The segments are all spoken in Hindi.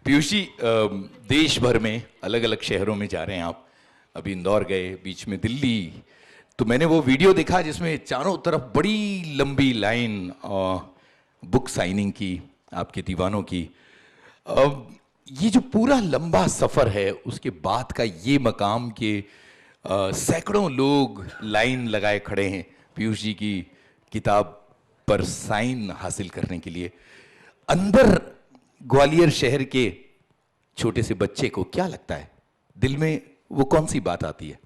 पीयूष जी, देश भर में अलग अलग शहरों में जा रहे हैं आप। अभी इंदौर गए, बीच में दिल्ली। तो मैंने वो वीडियो देखा जिसमें चारों तरफ बड़ी लंबी लाइन बुक साइनिंग की, आपके दीवानों की। अब ये जो पूरा लंबा सफ़र है, उसके बाद का ये मकाम के सैकड़ों लोग लाइन लगाए खड़े हैं पीयूष जी की किताब पर साइन हासिल करने के लिए। अंदर ग्वालियर शहर के छोटे से बच्चे को क्या लगता है, दिल में वो कौन सी बात आती है?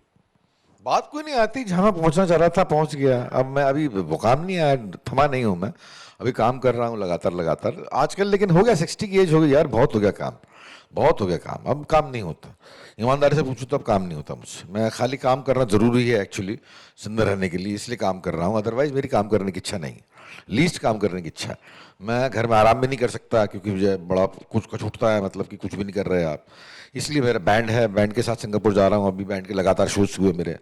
बात कोई नहीं आती, जहां मैं पहुंचना चाह रहा था पहुंच गया। अब मैं अभी मुकाम नहीं आया, थमा नहीं हूं मैं, अभी काम कर रहा हूं लगातार आजकल। लेकिन हो गया 60 की एज हो गई यार, बहुत हो गया काम, बहुत हो गया काम। अब काम नहीं होता, ईमानदारी से पूछूं तो अब काम नहीं होता मुझसे। मैं खाली काम करना जरूरी है एक्चुअली जिंदा रहने के लिए, इसलिए काम कर रहा हूँ। अदरवाइज मेरी काम करने की इच्छा नहीं, लीस्ट काम करने की इच्छा है। मैं घर में आराम भी नहीं कर सकता क्योंकि मुझे बड़ा कुछ उठता है, मतलब कि कुछ भी नहीं कर रहे आप। इसलिए मेरा बैंड है, बैंड के साथ सिंगापुर जा रहा हूँ अभी। बैंड के लगातार शोज हुए मेरे,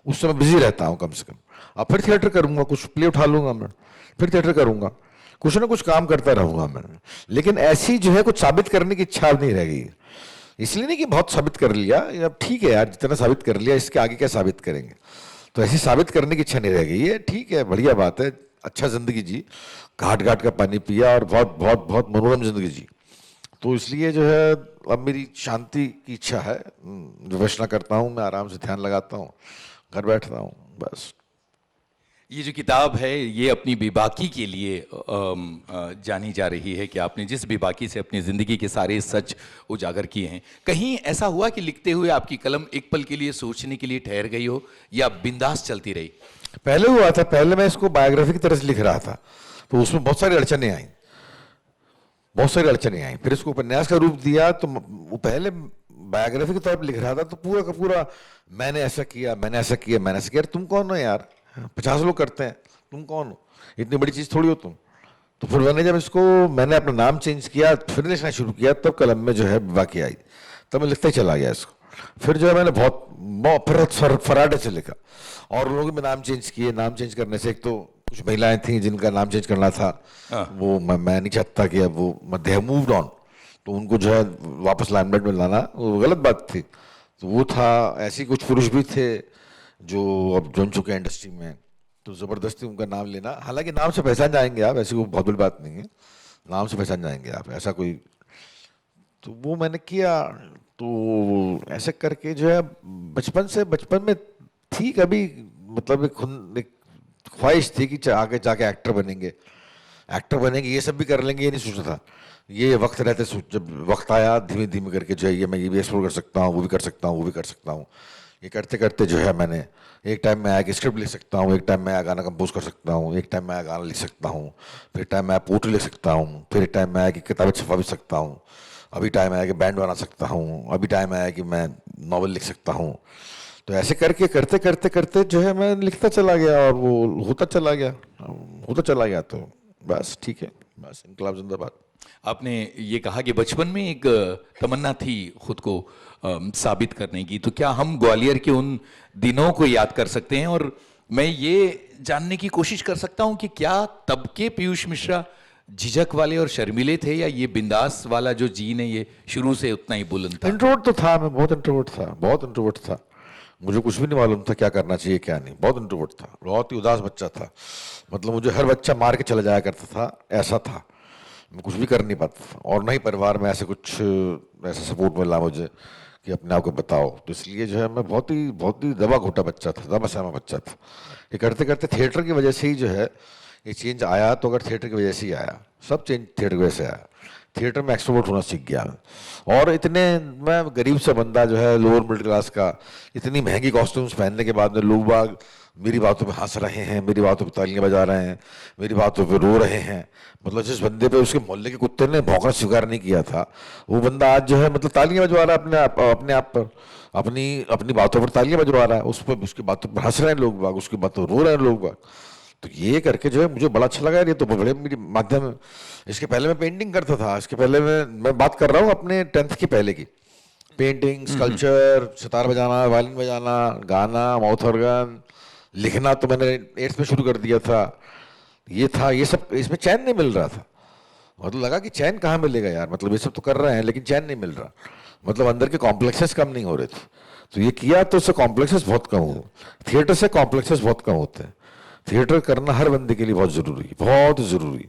उस समय बिजी रहता हूँ कम से कम। अब फिर थिएटर करूँगा, कुछ प्ले उठा लूँगा मैं, फिर थिएटर करूँगा, कुछ ना कुछ काम करता रहूँगा मैं। लेकिन ऐसी जो है कुछ साबित करने की इच्छा नहीं रह गई। इसलिए नहीं कि बहुत साबित कर लिया, अब ठीक है यार, जितना साबित कर लिया इसके आगे क्या साबित करेंगे। तो ऐसी साबित करने की इच्छा नहीं रह गई है। ठीक है, बढ़िया बात है, अच्छा जिंदगी जी, घाट घाट का पानी पिया और बहुत बहुत बहुत मनोरम जिंदगी जी। तो इसलिए जो है अब मेरी शांति की इच्छा है। विपश्यना करता हूँ मैं, आराम से ध्यान लगाता हूँ, घर बैठता हूँ, बस। ये जो किताब है ये अपनी बेबाकी के लिए जानी जा रही है कि आपने जिस बेबाकी से अपनी ज़िंदगी के सारे सच उजागर किए हैं। कहीं ऐसा हुआ कि लिखते हुए आपकी कलम एक पल के लिए सोचने के लिए ठहर गई हो, या बिंदास चलती रही? पहले हुआ था, पहले मैं इसको बायोग्राफी की तरह से लिख रहा था, तो उसमें बहुत सारी अड़चनें आई, बहुत सारी अड़चनें आई। फिर इसको उपन्यास का रूप दिया, तो वो पहले बायोग्राफी की तरफ लिख रहा था तो पूरा का पूरा मैंने ऐसा किया, मैंने ऐसा किया, मैंने ऐसा किया। तुम कौन हो यार, 50 लोग करते हैं, तुम कौन हो, इतनी बड़ी चीज़ थोड़ी हो तुम। तो फिर मैंने अपना नाम चेंज किया, फिर लिखना शुरू किया, तब कलम में जो है वाकई आई, तब मैं लिखते ही चला गया इसको। फिर जो है मैंने बहुत फराडे से लिखा, और लोगों के नाम चेंज किए। नाम चेंज करने से, एक तो कुछ महिलाएं थी जिनका नाम चेंज करना था, वो मैं नहीं चाहता कि अब वो दे हैव मूव्ड ऑन, तो उनको जो है वापस लाइमलाइट में लाना वो गलत बात थी। तो वो था। ऐसे कुछ पुरुष भी थे जो अब जुड़ चुके हैं इंडस्ट्री में, तो ज़बरदस्ती उनका नाम लेना, हालांकि नाम से पहचान जाएंगे आप, ऐसी कोई बहुत बड़ी बात नहीं है, नाम से पहचान जाएंगे आप, ऐसा कोई। तो वो मैंने किया। तो ऐसे करके जो है बचपन में थी कभी, मतलब एक ख्वाहिश थी कि आगे जाके एक्टर बनेंगे, ये सब भी कर लेंगे, ये नहीं सोचा था। ये वक्त रहते जब वक्त आया, धीमे धीमे करके जो है ये मैं ये भी एक्सप्लोर कर सकता हूँ, वो भी कर सकता हूँ, वो भी कर सकता हूँ। ये करते करते जो है मैंने एक टाइम में आया कि स्क्रिप्ट लिख सकता हूँ, एक टाइम में आया गाना कंपोज कर सकता हूँ, एक टाइम में आया गाना लिख सकता हूँ, फिर टाइम में आया पोएट्री लिख सकता हूँ, फिर एक टाइम में आया कि किताबें छपा भी सकता हूँ, अभी टाइम आया कि बैंड बना सकता हूँ, अभी टाइम आया कि मैं नॉवल लिख सकता हूँ। तो ऐसे करके करते करते करते जो है मैं लिखता चला गया, और वो होता चला गया। तो बस ठीक है, बस इनकलाब जिंदाबाद। आपने ये कहा कि बचपन में एक तमन्ना थी खुद को साबित करने की, तो क्या हम ग्वालियर के उन दिनों को याद कर सकते हैं? और मैं ये जानने की कोशिश कर सकता हूं कि क्या तब के पीयूष मिश्रा झिझक वाले और शर्मीले थे, या ये बिंदास वाला जो जीन है ये शुरू से उतना ही बुलंद था? इंट्रोवर्ट तो था, मैं बहुत इंट्रोवर्ट था। मुझे कुछ भी नहीं मालूम था क्या करना चाहिए क्या नहीं, बहुत इंट्रोवर्ट था, बहुत ही उदास बच्चा था। मतलब मुझे हर बच्चा मार के चला जाया करता था, ऐसा था। मैं कुछ भी कर नहीं पाता था, और ना ही परिवार में ऐसे कुछ ऐसा सपोर्ट मिला मुझे कि अपने आप को बताओ। तो इसलिए जो है मैं बहुत ही दबा घोटा बच्चा था, दबा सहमा बच्चा था। ये करते करते थिएटर की वजह से ही जो है ये चेंज आया। तो अगर थिएटर की वजह से ही आया, सब चेंज थिएटर की वजह से आया। थिएटर में एक्सट्रोवर्ट होना सीख गया। और मैं गरीब सा बंदा जो है, लोअर मिडिल क्लास का, इतनी महंगी कॉस्ट्यूम्स पहनने के बाद में लोग बाग मेरी बातों पे हंस रहे हैं, मेरी बातों पे तालियां बजा रहे हैं, मेरी बातों पे रो रहे हैं। मतलब जिस बंदे पे उसके मोहल्ले के कुत्ते ने भौंकना स्वीकार नहीं किया था, वो बंदा आज जो है मतलब तालियां बजवा रहा है अपने आप पर, अपनी बातों पर तालियां बजवा रहा है। उसकी बातों पर हंस रहे हैं लोग बाग, उसकी बातों रो रहे हैं लोग बाग। तो ये करके जो है मुझे बड़ा अच्छा लगा। ये तो बड़े मेरी माध्यम है। इसके पहले मैं पेंटिंग करता था, इसके पहले मैं बात कर रहा हूँ अपने 10th के पहले की। पेंटिंग, स्कल्पचर, सितार बजाना, वायलिन बजाना, गाना, माउथ ऑर्गन, लिखना तो मैंने 8th में शुरू कर दिया था। ये सब, इसमें चैन नहीं मिल रहा था। मतलब लगा कि चैन कहाँ मिलेगा यार, मतलब ये सब तो कर रहे हैं लेकिन चैन नहीं मिल रहा, मतलब अंदर के कॉम्प्लेक्सेस कम नहीं हो रहे थे। तो ये किया तो उससे कॉम्प्लेक्सेस बहुत कम हुए, थिएटर से कॉम्प्लेक्सेस बहुत कम होते हैं। थिएटर करना हर बंदे के लिए बहुत ज़रूरी है, बहुत ज़रूरी।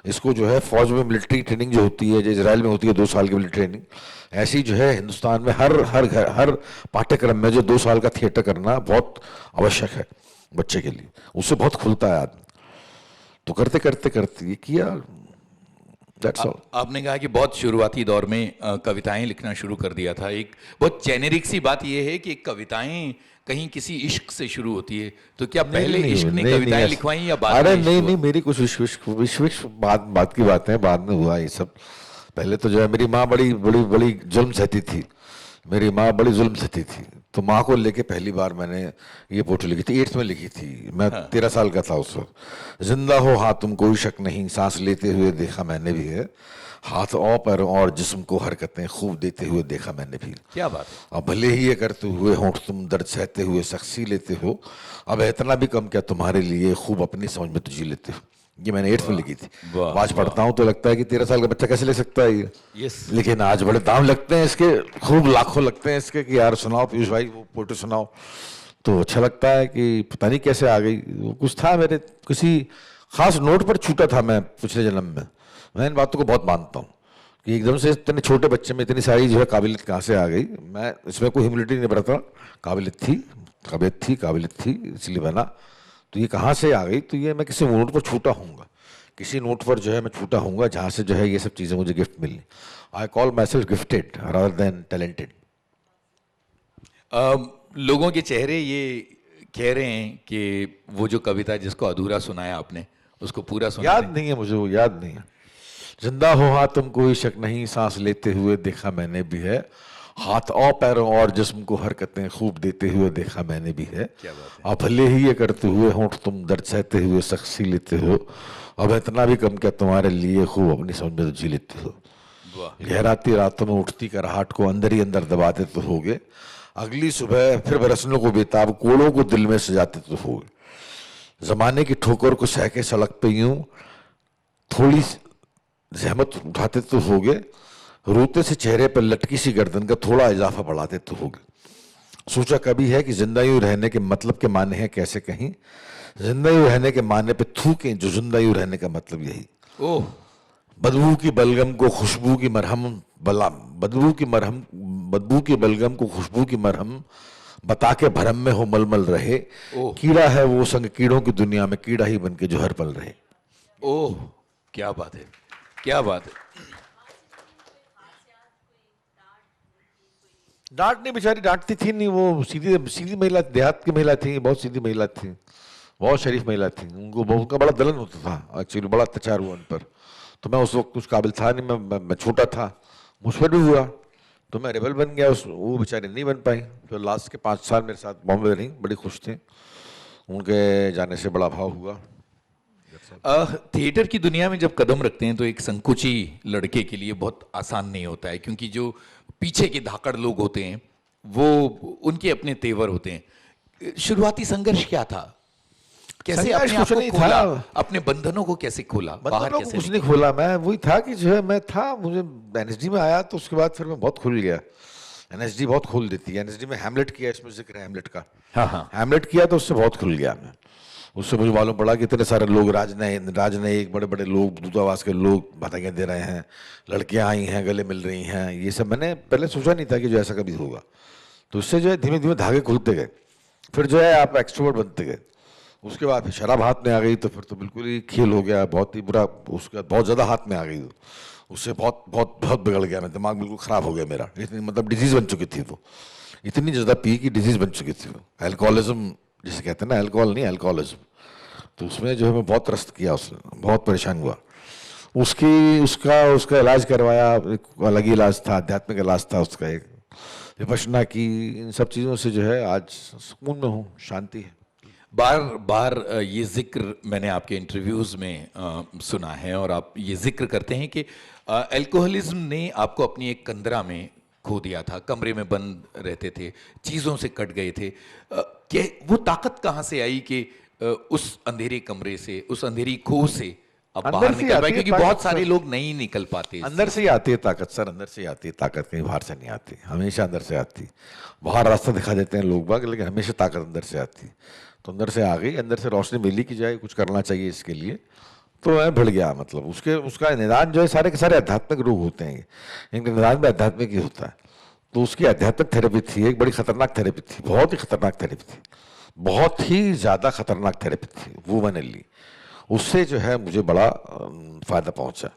इसको जो है फौज में मिलिट्री ट्रेनिंग जो होती है, जो इसराइल में होती है 2 साल की मिलिट्री ट्रेनिंग, ऐसी जो है हिंदुस्तान में हर पाठ्यक्रम में जो 2 साल का थिएटर करना बहुत आवश्यक है बच्चे के लिए, उससे बहुत खुलता है आदमी। तो करते करते करते ये किया, दैट्स ऑल। आपने कहा कि बहुत शुरुआती दौर में कविताएं लिखना शुरू कर दिया था। एक बहुत जेनेरिक सी बात यह है कि कविताएं कहीं किसी इश्क से शुरू होती है, तो क्या पहले इश्क ने कविताएं लिखवाई या बाद अरे में? नहीं, मेरी कुछ विश्व बात की बात है, बाद में हुआ ये सब। पहले तो जो है मेरी माँ बड़ी बड़ी बड़ी जुल्म सहती थी, मेरी माँ बड़ी जुल्म सहती थी, तो माँ को लेके पहली बार मैंने ये पोट्री लिखी थी, 8th में लिखी थी, मैं 13 साल का था उस वक्त। जिंदा हो हाँ तुम कोई शक नहीं, सांस लेते हुए देखा मैंने भी है, हाथ और पैरों और जिस्म को हरकतें खूब देते हुए देखा मैंने भी। क्या बात है। अब भले ही ये करते हुए होंठ तुम दर्द सहते हुए सख्सी लेते हो, अब इतना भी कम क्या तुम्हारे लिए खूब अपनी समझ में तो जी लेते हो। ये मैंने 8th में लिखी थी। वाह, आज पढ़ता हूँ तो लगता है कि 13 साल का बच्चा कैसे लिख सकता है ये। यस। लेकिन आज बड़े दाम लगते हैं इसके, खूब लाखों लगते हैं इसके कि यार सुनाओ पीयूष भाई वो पोएट्री सुनाओ। तो अच्छा लगता है कि पता नहीं कैसे आ गई, वो कुछ था मेरे किसी खास नोट पर छूटा था मैं पिछले जन्म में। मैं इन बातों को बहुत मानता हूँ कि एकदम से इतने छोटे बच्चे में इतनी सारी जो है काबिलियत कहाँ से आ गई। मैं इसमें कोई ह्यूमिलिटी नहीं बरता, काबिलियत थी इसलिए बना। तो ये कहाँ से आ गई, तो ये मैं किसी नोट पर छूटा हूँगा, किसी नोट पर जो है मैं छूटा हूँगा जहाँ से जो है ये सब चीज़ें मुझे गिफ्ट मिली। I call myself gifted rather than talented. लोगों के चेहरे ये कह रहे हैं कि वो जो कविता जिसको अधूरा सुनाया आपने उसको पूरा सुना याद नहीं है मुझे, वो याद नहीं है। जिंदा हो हाँ तुम कोई शक नहीं, सांस लेते हुए देखा मैंने भी है, हाथ और पैरों और जिस्म को हरकतें खूब देते हुए देखा मैंने भी है। क्या बात है। आप भले ही ये करते हुए होंठ तुम दर्द सहते हुए सख्सी लेते हो, अब इतना भी कम क्या तुम्हारे लिए खूब अपनी समझ में तो जी लेते हो। वाह। गहराती रातों में उठती कराहट को अंदर ही अंदर दबाते तो होगे, अगली सुबह फिर बरसने को बेताब कोड़ों को दिल में सजाते तो होगे। जमाने की ठोकर को सह के सड़क पे यूं थोड़ी जहमत उठाते तो होगे, रोते से चेहरे पर लटकी सी गर्दन का थोड़ा इजाफा बढ़ाते तो होगे। सोचा कभी है कि जिंदा यूं रहने के मतलब के माने हैं कैसे कहीं, जिंदा यूं रहने के माने पे थूके जो जिंदा यूं रहने का मतलब यही। ओह। बदबू की बलगम को खुशबू की मरहम बला, बदबू की बलगम को खुशबू की मरहम बता के भरम में हो मलमल रहे, कीड़ा है वो संग कीड़ों की दुनिया में कीड़ा ही बन के जो हर पल रहे। ओह, क्या बात है, क्या बात है। डांट नहीं, बेचारी डांटती थी नहीं, वो सीधी सीधी महिला, देहात की महिला थी, बहुत सीधी महिला थी, बहुत शरीफ महिला थी। उनका बड़ा दलन होता था एक्चुअली, बड़ा अत्याचार हुआ उन पर। तो मैं उस वक्त कुछ काबिल था नहीं, मैं छोटा था, मुझ पर भी हुआ, तो मैं रेबल बन गया। वो बेचारी नहीं बन पाई, तो लास्ट के 5 साल मेरे साथ बॉम्बे रही, बड़ी खुश थी, उनके जाने से बड़ा भाव हुआ। थिएटर की दुनिया में जब कदम रखते हैं तो एक संकुची लड़के के लिए बहुत आसान नहीं होता है, क्योंकि जो पीछे के धाकड़ लोग होते हैं वो उनके अपने तेवर होते हैं। शुरुआती संघर्ष क्या था, कैसे अपने आप को खोला, अपने बंधनों को कैसे खोला, बाहर कैसे कुछ नहीं खोला, मैं वही था कि जो है मैं था, मुझे एनएसडी में आया तो उसके बाद फिर मैं बहुत खुल गया। एनएसडी बहुत खोल देती है, एनएसडी में हैमलेट किया, इसमें जिक्र है हैमलेट का। हाँ। हैमलेट किया तो उससे बहुत खुल गया मैं। उससे मुझे मालूम पड़ा कि इतने सारे लोग, राजनयिक बड़े बड़े लोग, दूतावास के लोग बधाइयाँ दे रहे हैं, लड़कियां आई हैं, गले मिल रही हैं, ये सब मैंने पहले सोचा नहीं था कि जो ऐसा कभी होगा। तो उससे जो है धीमे धीमे धागे खुलते गए, फिर जो है आप एक्सट्रोवर्ट बनते गए। उसके बाद फिर शराब हाथ में आ गई तो फिर तो बिल्कुल ही खेल हो गया, बहुत ही बुरा। उसके बाद बहुत ज़्यादा हाथ में आ गई, उससे बहुत बहुत बहुत बिगड़ गया, मैं दिमाग बिल्कुल ख़राब हो गया मेरा, इतनी मतलब डिजीज़ बन चुकी थी वो, इतनी ज़्यादा पी की डिजीज़ बन चुकी थी वो। एल्कोहलिज्म जिसे कहते हैं ना, अल्कोहल नहीं एल्कोहलिज्म। तो उसमें जो है मैं बहुत त्रस्त किया, उसने बहुत परेशान हुआ। उसका इलाज करवाया, एक अलग ही इलाज था, आध्यात्मिक इलाज था उसका, एक विपश्यना की, इन सब चीज़ों से जो है आज सुकून में हूँ, शांति है। बार बार ये जिक्र मैंने आपके इंटरव्यूज़ में सुना है, और आप ये जिक्र करते हैं कि अल्कोहलिज्म ने आपको अपनी एक कंदरा में खो दिया था, कमरे में बंद रहते थे, चीज़ों से कट गए थे। वो ताकत कहाँ से आई कि उस अंधेरे कमरे से, उस अंधेरी खो से अब अंदर बाहर से निकल आती पाए, है क्योंकि ताकत, बहुत सारे सर। लोग नहीं निकल पाते अंदर से ही आती है ताकत सर, अंदर से ही आती है ताकत, कहीं बाहर से नहीं आती, हमेशा अंदर से आती है। बाहर रास्ता दिखा देते हैं लोग बाग, लेकिन हमेशा ताकत अंदर से आती है। तो अंदर से आ गई, अंदर से रोशनी मिली कि जाए कुछ करना चाहिए इसके लिए, तो मैं भिड़ गया। मतलब उसके उसका निदान जो है, सारे के सारे आध्यात्मिक रोग होते हैं, इनका निदान भी आध्यात्मिक ही होता है। तो उसकी आध्यात्मिक थेरेपी थी, एक बड़ी खतरनाक थेरेपी थी, बहुत ही खतरनाक थेरेपी थी, बहुत ही ज़्यादा खतरनाक थेरेपी थी, वो मैंने ली। उससे जो है मुझे बड़ा फायदा पहुंचा।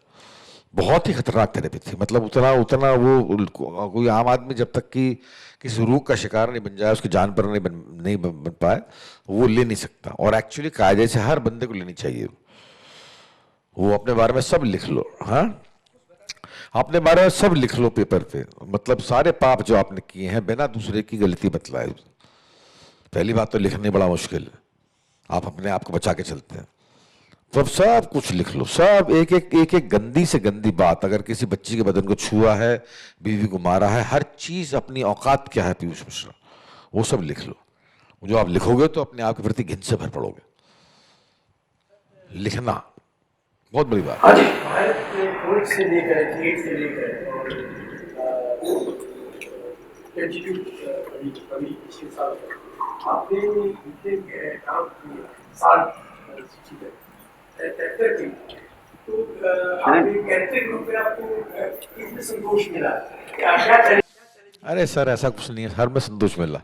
बहुत ही खतरनाक थेरेपी थी, मतलब उतना उतना वो कोई आम आदमी जब तक कि किसी रोग का शिकार नहीं बन जाए, उसकी जान पर नहीं बन पाए, वो ले नहीं सकता। और एक्चुअली कायदे से हर बंदे को लेनी चाहिए। वो अपने बारे में सब लिख लो, हाँ, अपने बारे में सब लिख लो पेपर पे, मतलब सारे पाप जो आपने किए हैं बिना दूसरे की गलती बतलाए। पहली बात तो लिखनी बड़ा मुश्किल है, आप अपने आप को बचा के चलते हैं, तो अब सब कुछ लिख लो, सब एक एक गंदी से गंदी बात, अगर किसी बच्ची के बदन को छुआ है, बीवी को मारा है, हर चीज अपनी औकात क्या है पीयूष मिश्रा, वो सब लिख लो। जो आप लिखोगे तो अपने आप के प्रति घिन से भर पड़ोगे। लिखना बहुत बड़ी बात। हाँ जी, भारत में कोविड से लेकर एथलीट से लेकर और इंस्टीट्यूट अभी अभी पिछले साल आपने इतने काम किए साल सूची में कैरेक्टर के, तो आपने कैरेक्टर के रूप में आपको कितने संतोष मिला, क्या क्या करें? अरे सर ऐसा कुछ नहीं है, हर में संतोष मिला,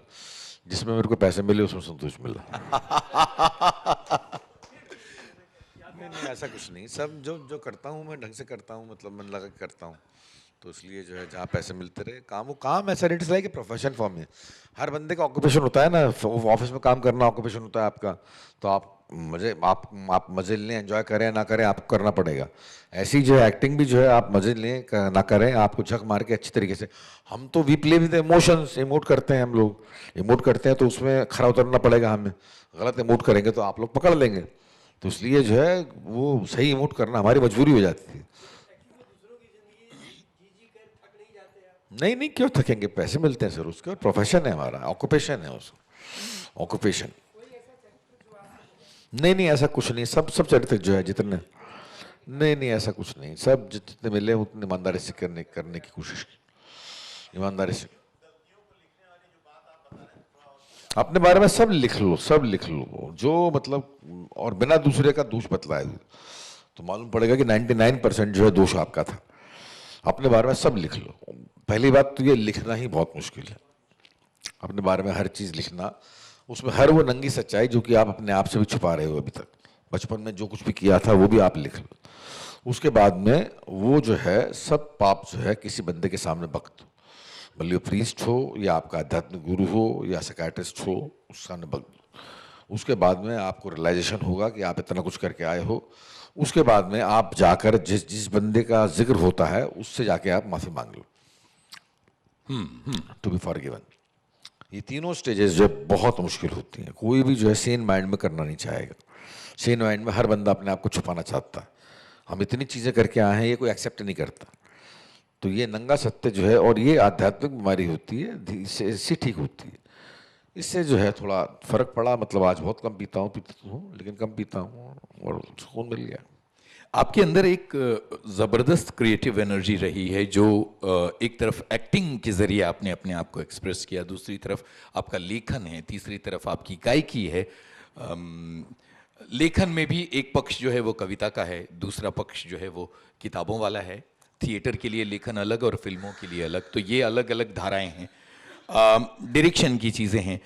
जिसमें मेरे को पैसे मिले उसमें संतोष मिला। नहीं ऐसा कुछ नहीं, सब जो जो करता हूँ मैं ढंग से करता हूँ, मतलब मन लगा के करता हूँ, तो इसलिए जो है जहाँ पैसे मिलते रहे, काम वो काम ऐसा it's like profession for me. हर बंदे का ऑक्यूपेशन होता है ना, ऑफिस में काम करना ऑक्यूपेशन होता है आपका, तो आप मजे लें, एंजॉय करें ना करें, आपको करना पड़ेगा। ऐसी जो है एक्टिंग भी जो है, आप मजे लें ना करें, आपको झक मार के अच्छी तरीके से, हम तो we play with emotions, emote करते हैं हम लोग, इमोट करते हैं तो उसमें खरा उतरना पड़ेगा हमें, गलत इमोट करेंगे तो आप लोग पकड़ लेंगे, तो इसलिए जो है वो सही इमोट करना हमारी मजबूरी हो जाती थी। नहीं नहीं क्यों थकेंगे, पैसे मिलते हैं सर उसके, प्रोफेशन है हमारा, ऑक्यूपेशन है उसको, ऑक्यूपेशन। नहीं नहीं ऐसा कुछ नहीं, सब सब चरित्र जो है जितने, नहीं नहीं ऐसा कुछ नहीं, सब जितने मिले उतने ईमानदारी से करने की कोशिश की, ईमानदारी से। अपने बारे में सब लिख लो, सब लिख लो जो मतलब, और बिना दूसरे का दोष बतलाए, तो मालूम पड़ेगा कि 99% जो है दोष आपका था। अपने बारे में सब लिख लो। पहली बात तो ये लिखना ही बहुत मुश्किल है, अपने बारे में हर चीज़ लिखना, उसमें हर वो नंगी सच्चाई जो कि आप अपने आप से भी छुपा रहे हो अभी तक, बचपन में जो कुछ भी किया था वो भी आप लिख लो। उसके बाद में वो जो है सब पाप जो है किसी बंदे के सामने बक दो, भले प्रीस्ट हो या आपका आध्यात्मिक गुरु हो या साइकियाट्रिस्ट हो, उस सामने बक दो। उसके बाद में आपको रियलाइजेशन होगा कि आप इतना कुछ करके आए हो। उसके बाद में आप जाकर जिस जिस बंदे का जिक्र होता है उससे जाके आप माफ़ी मांग लो, टू बी फॉरगिवन। ये तीनों स्टेजेस जो है बहुत मुश्किल होती हैं, कोई भी जो है सेन माइंड में करना नहीं चाहेगा। सेन माइंड में हर बंदा अपने आप को छुपाना चाहता है, हम इतनी चीज़ें करके आए हैं ये कोई एक्सेप्ट नहीं करता। तो ये नंगा सत्य जो है, और ये आध्यात्मिक बीमारी होती है, इससे ठीक होती है। इससे जो है थोड़ा फर्क पड़ा, मतलब आज बहुत कम पीता हूँ लेकिन कम पीता हूँ और सुकून मिल गया। आपके अंदर एक ज़बरदस्त क्रिएटिव एनर्जी रही है, जो एक तरफ एक्टिंग के ज़रिए आपने अपने आप को एक्सप्रेस किया, दूसरी तरफ आपका लेखन है, तीसरी तरफ आपकी गायकी है। लेखन में भी एक पक्ष जो है वो कविता का है, दूसरा पक्ष जो है वो किताबों वाला है। थिएटर के लिए लेखन अलग और फिल्मों के लिए अलग, तो ये अलग अलग धाराएं हैं। डायरेक्शन की चीज़ें हैं।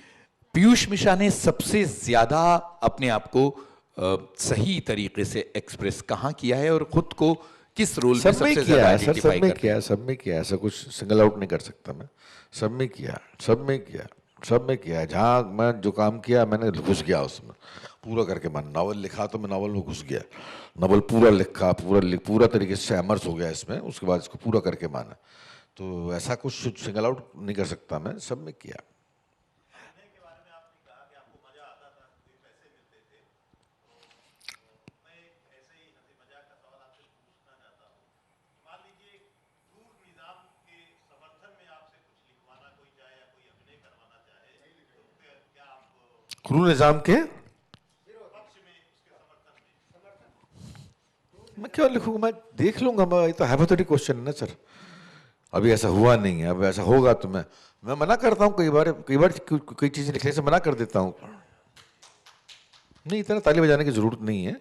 पीयूष मिश्रा ने सबसे ज़्यादा अपने आप को सही तरीके से एक्सप्रेस कहाँ किया है, और खुद को किस रोल में सब में सबसे किया ज़्यादा है सर, आइडेंटिफाई सब में करते किया हैं? है, सब में किया है, ऐसा कुछ सिंगल आउट नहीं कर सकता मैं। सब में किया, सब में किया, सब में किया है। जहाँ मैं जो काम किया मैंने घुस गया उसमें, पूरा करके। मैंने नावल लिखा तो मैं नावल में घुस गया, नावल पूरा लिखा, पूरा तरीके से एमर्स हो गया इसमें, उसके बाद इसको पूरा करके माना। तो ऐसा कुछ सिंगल आउट नहीं कर सकता मैं, सब में किया। क्रू निजाम के मैं क्या लिखूंगा, मैं देख लूंगा, मैं, ये तो हाइपोथेटिकल क्वेश्चन है ना सर। अभी ऐसा हुआ नहीं है, अब ऐसा होगा तो मैं मना करता हूँ कई बार कई चीज़ें लिखने से मना कर देता हूँ। नहीं, इतना ताली बजाने की जरूरत नहीं है।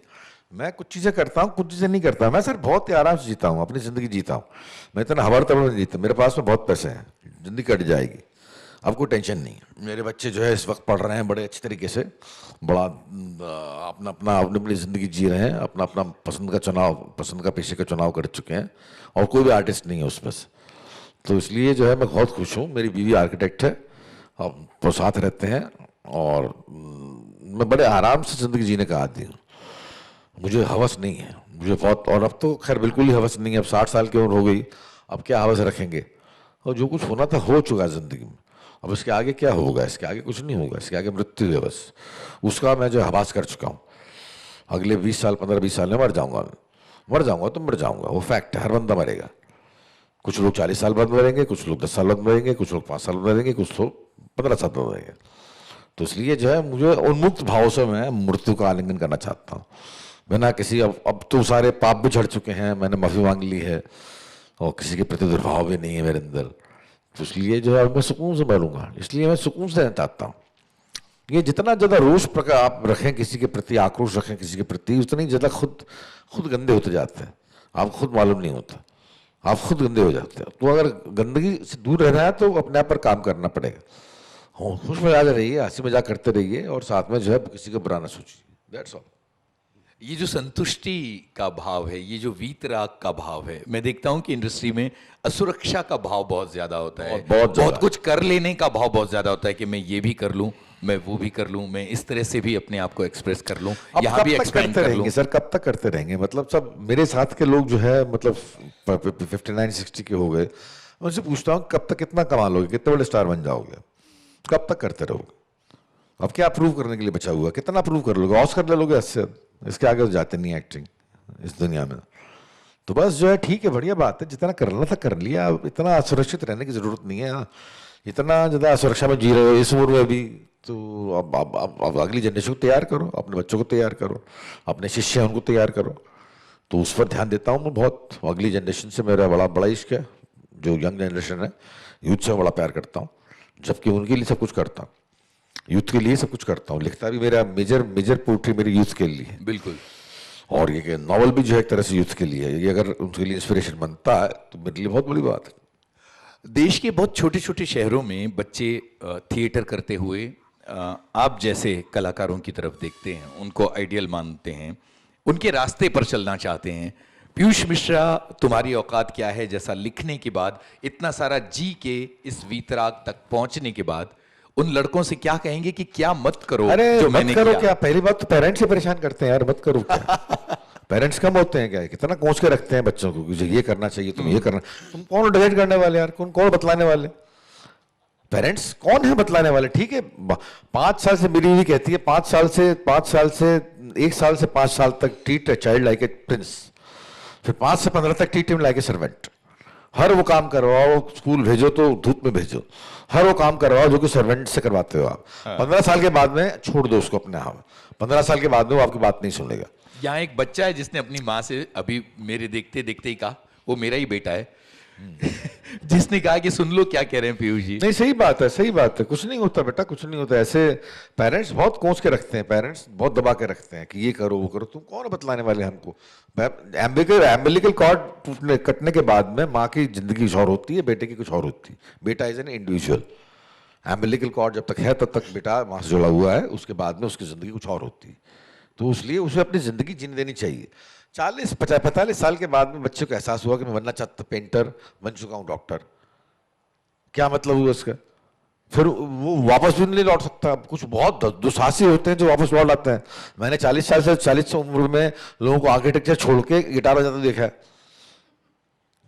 मैं कुछ चीज़ें करता हूँ, कुछ चीज़ें नहीं करता। मैं सर बहुत ही आराम से जीता हूँ, अपनी ज़िंदगी जीता हूँ। मैं इतना हवार तबड़ नहीं जीता। मेरे पास में बहुत पैसे हैं, ज़िंदगी कट जाएगी, अब कोई टेंशन नहीं है। मेरे बच्चे जो है इस वक्त पढ़ रहे हैं बड़े अच्छे तरीके से, बड़ा अपनी ज़िंदगी जी रहे हैं, अपना अपना पसंद का पेशे का चुनाव कर चुके हैं, और कोई भी आर्टिस्ट नहीं है उसमें से। तो इसलिए जो है मैं बहुत खुश हूँ। मेरी बीवी आर्किटेक्ट है, वो साथ रहते हैं, और मैं बड़े आराम से ज़िंदगी जीने का आदी हूँ। मुझे हवस नहीं है, मुझे बहुत, और अब तो खैर बिल्कुल ही हवस नहीं है। अब 60 साल की उम्र हो गई, अब क्या हवस रखेंगे? और जो कुछ होना था हो चुका ज़िंदगी में। अब इसके आगे क्या होगा? इसके आगे कुछ नहीं होगा, इसके आगे मृत्यु है बस। उसका मैं जो हवास कर चुका हूँ। अगले 20 साल 15-20 साल में मर जाऊँगा तो मर जाऊँगा, वो फैक्ट है, हर बंदा मरेगा। कुछ लोग 40 साल बाद मरेंगे, कुछ लोग 10 साल बाद मरेंगे, कुछ लोग 5 साल बाद मरेंगे, कुछ लोग 15 साल बाद मरेंगे। तो इसलिए जो है मुझे उन्मुक्त भाव से मैं मृत्यु का आलिंगन करना चाहता हूँ, बिना किसी, अब तो सारे पाप भी झड़ चुके हैं, मैंने माफ़ी मांग ली है, और किसी के प्रति दुर्भाव भी नहीं है मेरे अंदर। तो इसलिए जो है मैं सुकून से मरूंगा, इसलिए मैं सुकून से रहना चाहता हूँ। ये जितना ज़्यादा रोष प्रकार आप रखें किसी के प्रति, आक्रोश रखें किसी के प्रति, उतना ही ज़्यादा खुद गंदे होते जाते हैं। आपको खुद मालूम नहीं होता, आप खुद गंदे हो जाते हैं। तो अगर गंदगी से दूर रहना है तो अपने आप पर काम करना पड़ेगा। हाँ, खुश मिजाज रहिए, हंसी मजाक करते रहिए, और साथ में जो है किसी को बुरा ना सोचिए, दैट्स ऑल। ये जो संतुष्टि का भाव है, ये जो वीतराग का भाव है, मैं देखता हूँ कि इंडस्ट्री में असुरक्षा का भाव बहुत ज्यादा होता है, बहुत कुछ कर लेने का भाव बहुत ज्यादा होता है कि मैं ये भी कर लूँ, मैं वो भी कर लूँ, मैं इस तरह से भी अपने आप को एक्सप्रेस कर लूँ, यहाँ भी एक्सपेंड कर लूँ। सर कब तक करते रहेंगे? मतलब सब मेरे साथ के लोग जो है, मतलब 59-60 के हो गए, मैं उनसे पूछता हूँ कब तक कितना कमा लोगे, कितने बड़े स्टार बन जाओगे, कब तक करते रहोगे? अब क्या प्रूव करने के लिए बचा हुआ? कितना प्रूव कर लोगे? ऑस्कर ले लोगे इससे, इसके आगे तो जाते नहीं एक्टिंग इस दुनिया में। तो बस जो है ठीक है, बढ़िया बात है, जितना करना था कर लिया। अब इतना असुरक्षित रहने की जरूरत नहीं है। इतना ज़्यादा असुरक्षा में जी रहे हो इस उम्र में भी, तो अब अगली जनरेशन को तैयार करो, अपने बच्चों को तैयार करो, अपने शिष्य हैं उनको तैयार करो। तो उस पर ध्यान देता हूँ मैं बहुत। अगली जनरेशन से मेरा बड़ा इश्क है, जो यंग जनरेशन है, यूथ से बड़ा प्यार करता हूँ, जबकि उनके लिए सब कुछ करता हूँ, यूथ के लिए सब कुछ करता हूँ। लिखता भी मेरा मेजर पोट्री मेरी यूथ के लिए, बिल्कुल। और ये नॉवल भी जो है एक तरह से यूथ के लिए है। ये अगर उनके लिए इंस्पिरेशन बनता है तो मेरे लिए बहुत बड़ी बात है। देश के बहुत छोटे छोटे शहरों में बच्चे थिएटर करते हुए आप जैसे कलाकारों की तरफ देखते हैं, उनको आइडियल मानते हैं, उनके रास्ते पर चलना चाहते हैं। पीयूष मिश्रा, तुम्हारी औकात क्या है जैसा लिखने के बाद, इतना सारा जी के इस वीतराग तक पहुंचने के बाद, उन लड़कों से क्या कहेंगे कि क्या मत करो? अरे जो मत मैंने करो किया। क्या? पहली बात तो पेरेंट्स से परेशान करते हैं यार, मत करो क्या? पेरेंट्स कम होते हैं क्या? कितना कोच के रखते हैं बच्चों को कि ये करना चाहिए, तुम ये करना। तुम कौन डिसाइड करने वाले यार? कौन बतलाने वाले? पेरेंट्स कौन है बतलाने वाले? ठीक है, 5 साल से मेरी भी कहती है, 1 साल से 5 साल तक treat a child like a prince, फिर 5 से 15 तक treat him like a servant. हर वो काम करवाओ, स्कूल भेजो तो धूप में भेजो, हर वो काम करवाओ जो कि सर्वेंट से करवाते हो आप। 15 साल के बाद में छोड़ दो उसको अपने आप। 15 साल के बाद में वो आपकी बात नहीं सुनेगा। यहाँ एक बच्चा है जिसने अपनी माँ से अभी मेरे देखते देखते ही कहा, वो मेरा ही बेटा है, जिसने कहा कि सुन लो क्या कह रहे हैं पीयूष जी। नहीं, सही बात है, सही बात है। कुछ नहीं होता बेटा, कुछ नहीं होता। ऐसे पेरेंट्स बहुत कोच के रखते हैं, पेरेंट्स बहुत दबा के रखते हैं कि ये करो वो करो। तुम कौन बतलाने वाले हमको? एम्बिलिकल कॉर्ड कटने के बाद में माँ की जिंदगी कुछ और होती है, बेटे की कुछ और होती है। बेटा is an individual. Umbilical cord जब तक है तब तक बेटा माँ से जुड़ा हुआ है, उसके बाद में उसकी जिंदगी कुछ और होती है। तो इसलिए उसे अपनी जिंदगी जीने देनी चाहिए। 40-45 साल के बाद में बच्चे को एहसास हुआ कि मैं बनना चाहता पेंटर, बन चुका हूँ डॉक्टर, क्या मतलब हुआ उसका? फिर वो वापस भी नहीं लौट सकता। कुछ बहुत दुस्साहसी होते हैं जो वापस लौट आते हैं। मैंने 40 उम्र में लोगों को आर्किटेक्चर छोड़ के गिटार बजाते देखा है।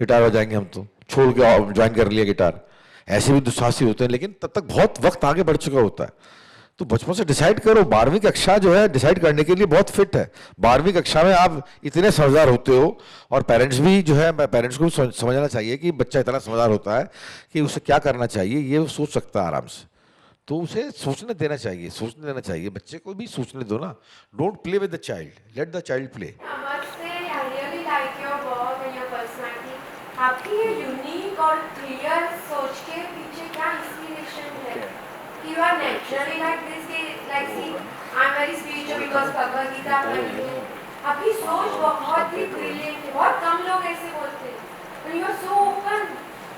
गिटार बजाएंगे हम तो, छोड़ के ज्वाइन कर लिया गिटार। ऐसे भी दुस्साहसी होते हैं, लेकिन तब तक बहुत वक्त आगे बढ़ चुका होता है। तो बचपन से डिसाइड करो। 12वीं कक्षा जो है डिसाइड करने के लिए बहुत फिट है। 12वीं कक्षा में आप इतने समझदार होते हो, और पेरेंट्स भी जो है, पेरेंट्स को समझना चाहिए कि बच्चा इतना समझदार होता है कि उसे क्या करना चाहिए ये वो सोच सकता है आराम से। तो उसे सोचने देना चाहिए, बच्चे को भी सोचने दो ना। Don't play with the child, let the child play. I must say, I really आपकी ये यूनिक और क्लियर सोच के पीछे क्या इंस्पिरेशन है? You are naturally like this, like see, I'm very spiritual because Bhagavad Gita पढ़ी हूँ. आपकी सोच बहुत ही ब्रिलियंट है. बहुत कम लोग ऐसे बोलते हैं. When you are so open,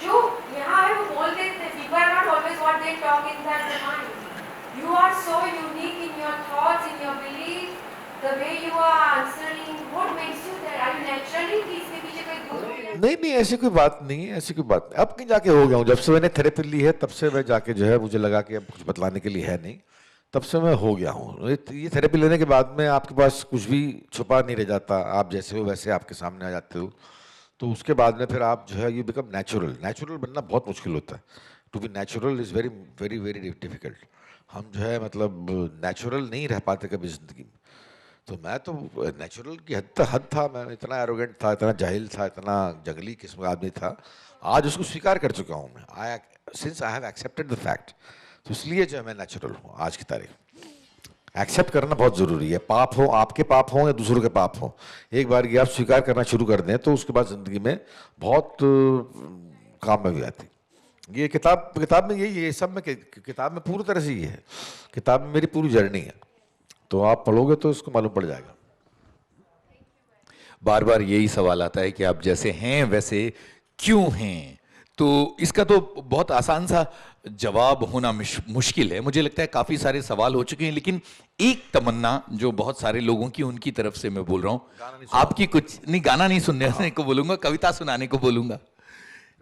जो यहाँ है वो बोल देते हैं. People are not always what they talk inside their mind. You are so unique in your thoughts, in your belief, the way you are answering. What makes you that? Are you naturally कि इसके पीछे कोई गुरु है? नहीं नहीं, ऐसी कोई बात नहीं है, ऐसी कोई बात नहीं। अब कहीं जाके हो गया हूँ, जब से मैंने थेरेपी ली है तब से मैं जाके जो है मुझे लगा कि अब कुछ बतलाने के लिए है नहीं, तब से मैं हो गया हूँ। ये थेरेपी लेने के बाद में आपके पास कुछ भी छुपा नहीं रह जाता, आप जैसे हो वैसे आपके सामने आ जाते हो। तो उसके बाद में फिर आप जो है यू बिकम नेचुरल। नेचुरल बनना बहुत मुश्किल होता है। To be natural is very very very difficult. हम जो है मतलब नेचुरल नहीं रह पाते कभी ज़िंदगी में। तो मैं तो नेचुरल की हद था, मैं इतना एरोगेंट था, इतना जाहिल था, इतना जंगली किस्म का आदमी था। आज उसको स्वीकार कर चुका हूँ मैं, since I have accepted the fact. तो इसलिए जो है मैं नेचुरल हूँ आज की तारीख। एक्सेप्ट करना बहुत ज़रूरी है, पाप हो, आपके पाप हो या दूसरों के पाप हो, एक बार ये आप स्वीकार करना शुरू कर दें तो उसके बाद ज़िंदगी में बहुत काम में भी आती। ये किताब में ये सब में किताब में पूरी तरह से ये है, किताब में मेरी पूरी जर्नी है। तो आप पढ़ोगे तो इसको मालूम पड़ जाएगा। बार बार यही सवाल आता है कि आप जैसे हैं वैसे क्यों हैं। तो इसका तो बहुत आसान सा जवाब होना मुश्किल है। मुझे लगता है काफी सारे सवाल हो चुके हैं, लेकिन एक तमन्ना जो बहुत सारे लोगों की, उनकी तरफ से मैं बोल रहा हूँ। आपकी कुछ नहीं, गाना नहीं सुनने को बोलूंगा, कविता सुनाने को बोलूंगा।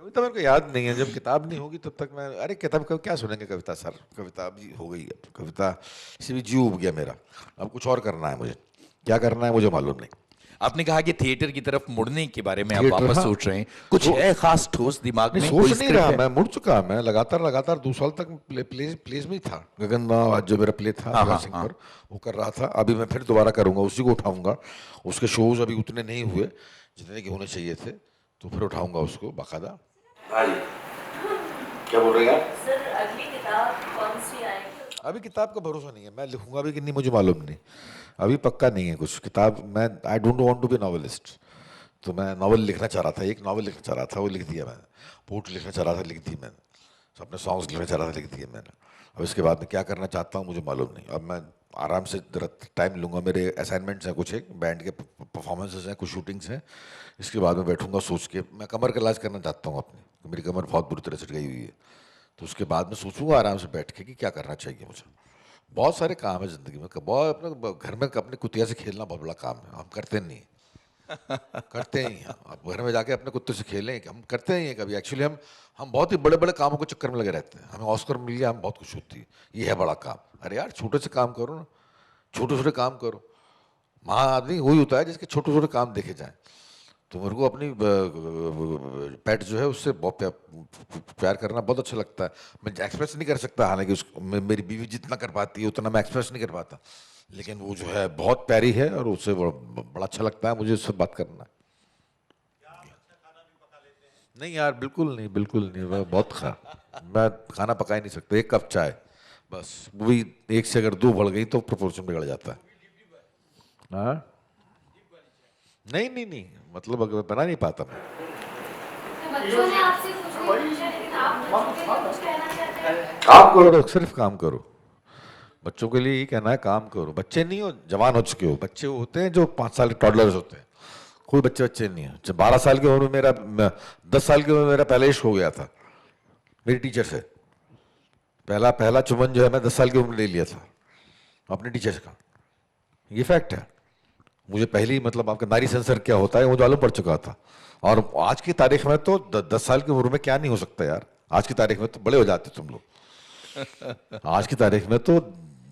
कविता मेरे को याद नहीं है, जब किताब नहीं होगी तब तक मैं, अरे किताब क्या सुनेंगे कविता सर, कविता अभी हो गई है, कविता इसी भी जीव उब गया मेरा। अब कुछ और करना है मुझे, क्या करना है मुझे मालूम नहीं। आपने कहा कि थिएटर की तरफ मुड़ने के बारे में आप थिएटर, वापस हाँ। सोच रहे हैं, कुछ है खास ठोस दिमाग में? नहीं, कोई सोच नहीं स्क्रिप्ट रहा, है? मैं मुड़ चुका। मैं लगातार 2 साल तक प्लेस में ही था। गगन जो मेरा प्ले था हाँ, भगत सिंह पर, वो कर रहा था। अभी मैं फिर दोबारा करूंगा, उसी को उठाऊंगा। उसके शोज अभी उतने नहीं हुए जितने के होने चाहिए थे, तो फिर उठाऊंगा उसको बाकायदा। क्या बोल रहे हैं आप? सर अगली किताब कौन सी आएगी? अभी किताब का भरोसा नहीं है, मैं लिखूंगा भी कि नहीं मुझे मालूम नहीं, अभी पक्का नहीं है कुछ। किताब मैं I don't want to be novelist. तो मैं नॉवल लिखना चाह रहा था, एक नॉवल लिखना चाह रहा था, वो लिख दिया मैंने। पोट लिखना चाह रहा था, लिख दी मैंने। तो अपने सॉन्ग्स लिखना चाह रहा था, लिख दिए मैंने। अब इसके बाद में क्या करना चाहता हूँ मुझे मालूम नहीं। अब मैं आराम से जरा टाइम लूँगा, मेरे असाइनमेंट्स हैं कुछ, एक बैंड के परफॉर्मेंसेस हैं, कुछ शूटिंग्स हैं। इसके बाद में बैठूंगा सोच के। मैं कमर का इलाज करना चाहता हूँ अपनी, मेरी कमर बहुत बुरी तरह से गई हुई है। तो उसके बाद में सोचूंगा आराम से बैठ के कि क्या करना चाहिए मुझे। बहुत सारे काम है ज़िंदगी में, बहुत अपने घर में अपने कुतिया से खेलना बहुत बड़ा काम है, हम करते नहीं करते ही हैं। आप घर में जाके अपने कुत्ते से खेलें, हम करते ही हैं कभी। एक्चुअली हम बहुत ही बड़े बड़े कामों के चक्कर में लगे रहते हैं। हमें ऑस्कर मिल गया, हम बहुत खुश होती है, ये है बड़ा काम। अरे यार छोटे से काम करो ना, छोटे छोटे काम करो। महान आदमी वही होता है जिसके छोटे छोटे काम देखे जाएं। तो मेरे को अपनी पेट जो है उससे बहुत प्यार करना बहुत अच्छा लगता है। मैं एक्सप्रेस नहीं कर सकता, हालांकि मेरी बीवी जितना कर पाती है उतना मैं एक्सप्रेस नहीं कर पाता, लेकिन वो जो है बहुत प्यारी है और उससे बड़ा अच्छा लगता है मुझे उससे बात करना। नहीं यार, बिल्कुल नहीं, बिल्कुल नहीं। मैं खाना पका ही नहीं सकता। 1 कप चाय बस, वो भी 1 से अगर 2 बढ़ गई तो प्रोपोर्शन बिगड़ जाता है। हाँ नहीं, मतलब अगर बना नहीं पाता मैं। बच्चों ने आपसे कुछ नहीं पूछा, लेकिन आप बच्चों के लिए कुछ कहना चाहते हैं? काम करो, सिर्फ काम करो। बच्चों के लिए ही कहना है, काम करो। बच्चे नहीं हो, जवान हो चुके हो। बच्चे होते हैं जो 5 साल के टॉडलर्स होते हैं, कोई बच्चे नहीं है। जब 12 साल की उम्र में मेरा 10 साल की उम्र में मेरा पहले इश्क हो गया था मेरी टीचर से। पहला चुम्बन जो है मैं 10 साल की उम्र में ले लिया था अपने टीचर का। ये फैक्ट है। मुझे पहली मतलब आपका नारी संसर्ग क्या होता है मुझे मालूम पड़ चुका था। और आज की तारीख में तो 10 साल की उम्र में क्या नहीं हो सकता यार। आज की तारीख में तो बड़े हो जाते तुम लोग। आज की तारीख में तो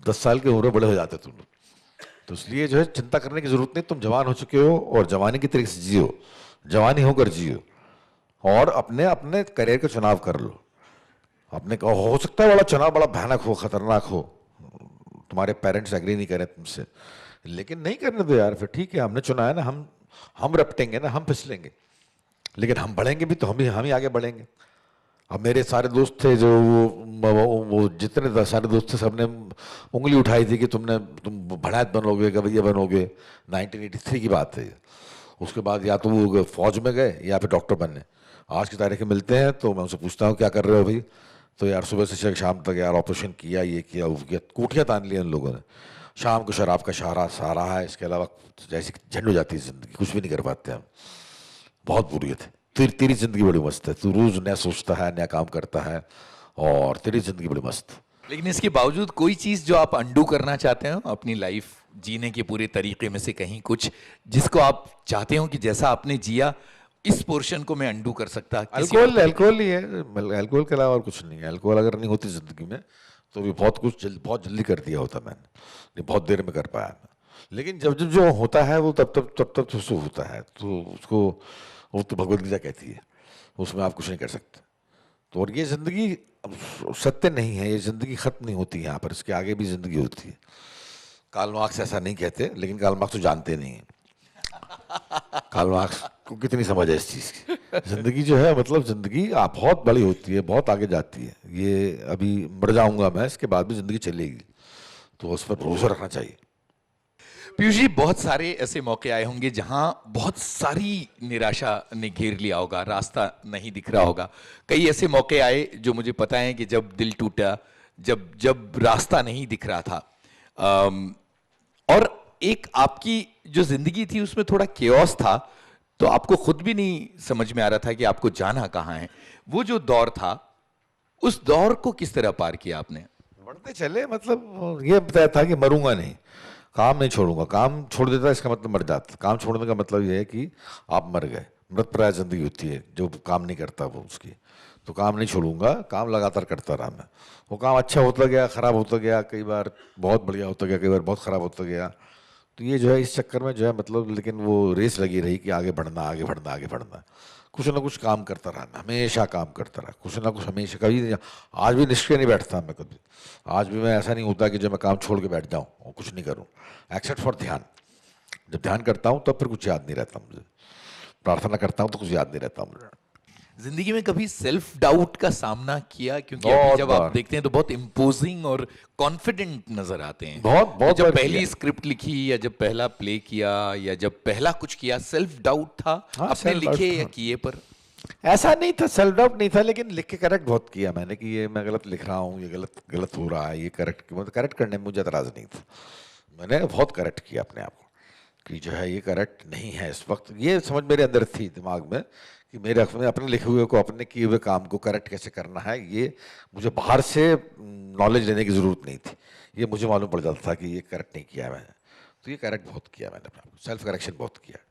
10 साल की उम्र में बड़े हो जाते तुम लोग। तो इसलिए जो है चिंता करने की जरूरत नहीं। तुम जवान हो चुके हो और जवानी की तरीके से जियो, जवानी होकर जियो और अपने अपने करियर का चुनाव कर लो। अपने हो सकता है बड़ा चुनाव बड़ा भयानक हो, खतरनाक हो, तुम्हारे पेरेंट्स एग्री नहीं करें तुमसे, लेकिन नहीं करने दो यार। फिर ठीक है, हमने चुना है ना, हम रपटेंगे ना, हम फिसलेंगे, लेकिन हम बढ़ेंगे भी तो हम ही आगे बढ़ेंगे। अब मेरे सारे दोस्त थे जो वो जितने सारे दोस्त थे सबने उंगली उठाई थी कि तुम भड़ात बनोगे, गवैया बनोगे। 1983 की बात है। उसके बाद या तो वो फौज में गए या फिर डॉक्टर बनने। आज की तारीख में मिलते हैं तो मैं उनसे पूछता हूँ क्या कर रहे हो भाई, तो यार सुबह से शाम तक यार ऑपरेशन किया, ये किया वो किया, कोठियाँ तान ली उन लोगों ने। शाम को शराब का सहारा है, इसके अलावा जैसे झंड हो जाती है ज़िंदगी, कुछ भी नहीं कर पाते हम। बहुत बुरी है। तेरी ज़िंदगी बड़ी मस्त है, तू रोज़ नया सोचता है, नया काम करता है और तेरी ज़िंदगी बड़ी मस्त। लेकिन इसके बावजूद कोई चीज जो आप अंडू करना चाहते हो अपनी लाइफ जीने के पूरे तरीके में से, कहीं कुछ जिसको आप चाहते हो कि जैसा आपने जिया इस पोर्शन को मैं अंडू कर सकता? अल्कोहल ही है, अल्कोहल के अलावा और कुछ नहीं है। अल्कोहल अगर नहीं होती ज़िंदगी में तो भी बहुत कुछ बहुत जल्दी कर दिया होता मैंने, नहीं बहुत देर में कर पाया मैं। लेकिन जब जब जो होता है वो तब तो उसको होता है, तो उसको वो तो भगवद गीता कहती है, उसमें आप कुछ नहीं कर सकते। तो और ये ज़िंदगी सत्य नहीं है, ये ज़िंदगी ख़त्म नहीं होती यहाँ पर, इसके आगे भी ज़िंदगी होती है। कार्ल मार्क्स ऐसा नहीं कहते, लेकिन कार्ल मार्क्स तो जानते नहीं हैं। कार्ल मार्क्स को कितनी समझ है इस चीज़ की। ज़िंदगी जो है मतलब ज़िंदगी आप बहुत बड़ी होती है, बहुत आगे जाती है। ये अभी मर जाऊँगा मैं, इसके बाद भी ज़िंदगी चलेगी, तो उस पर भरोसा रखना चाहिए। पीयूष जी, बहुत सारे ऐसे मौके आए होंगे जहां बहुत सारी निराशा ने घेर लिया होगा, रास्ता नहीं दिख रहा होगा। कई ऐसे मौके आए जो मुझे पता है कि जब दिल टूटा, जब रास्ता नहीं दिख रहा था, और एक आपकी जो जिंदगी थी उसमें थोड़ा केओस था, तो आपको खुद भी नहीं समझ में आ रहा था कि आपको जाना कहाँ है। वो जो दौर था, उस दौर को किस तरह पार किया आपने? बढ़ते चले, मतलब ये बताया था कि मरूंगा नहीं, काम नहीं छोड़ूंगा। काम छोड़ देता इसका मतलब मर जाता। काम छोड़ने का मतलब ये है कि आप मर गए। मृतप्राय जिंदगी होती है जो काम नहीं करता वो उसकी। तो काम नहीं छोड़ूंगा, काम लगातार करता रहा मैं। वो काम अच्छा होता गया, खराब होता गया, कई बार बहुत बढ़िया होता गया, कई बार बहुत खराब होता गया। तो ये जो है इस चक्कर में जो है मतलब, लेकिन वो रेस लगी रही कि आगे बढ़ना, आगे बढ़ना, आगे बढ़ना। कुछ ना कुछ काम करता रहा मैं, हमेशा काम करता रहा, कुछ ना कुछ हमेशा। कभी नहीं, आज भी निष्क्रिय नहीं बैठता मैं कभी। आज भी मैं ऐसा नहीं होता कि जो मैं काम छोड़ के बैठ जाऊँ और कुछ नहीं करूँ, एक्सेप्ट फॉर ध्यान। जब ध्यान करता हूँ तब फिर कुछ याद नहीं रहता मुझे, प्रार्थना करता हूँ तो कुछ याद नहीं रहता मुझे। जिंदगी में कभी सेल्फ डाउट का सामना किया? क्योंकि बहुत अभी जब आप बार। देखते हैं तो बहुत इम्पोजिंग और कॉन्फिडेंट नजर आते हैं। बहुत जब बार पहली किया। स्क्रिप्ट लिखी या जब पहला प्ले किया या जब पहला कुछ किया, सेल्फ डाउट था हाँ, अपने self-doubt लिखे या था। किए पर? ऐसा नहीं था, सेल्फ डाउट नहीं था, लेकिन लिख के करेक्ट बहुत किया मैंने कि ये मैं गलत लिख रहा हूँ, ये गलत गलत हो रहा है, ये करेक्ट। मतलब करेक्ट करने में मुझे एतराज़ नहीं था। मैंने बहुत करेक्ट किया अपने आप को कि जो है ये करेक्ट नहीं है इस वक्त। ये समझ मेरे अंदर थी दिमाग में कि मेरे अपने लिखे हुए को, अपने किए हुए काम को करेक्ट कैसे करना है। ये मुझे बाहर से नॉलेज लेने की ज़रूरत नहीं थी, ये मुझे मालूम पड़ जाता था कि ये करेक्ट नहीं किया मैंने। तो ये करेक्ट बहुत किया मैंने, अपने आप को सेल्फ करेक्शन बहुत किया।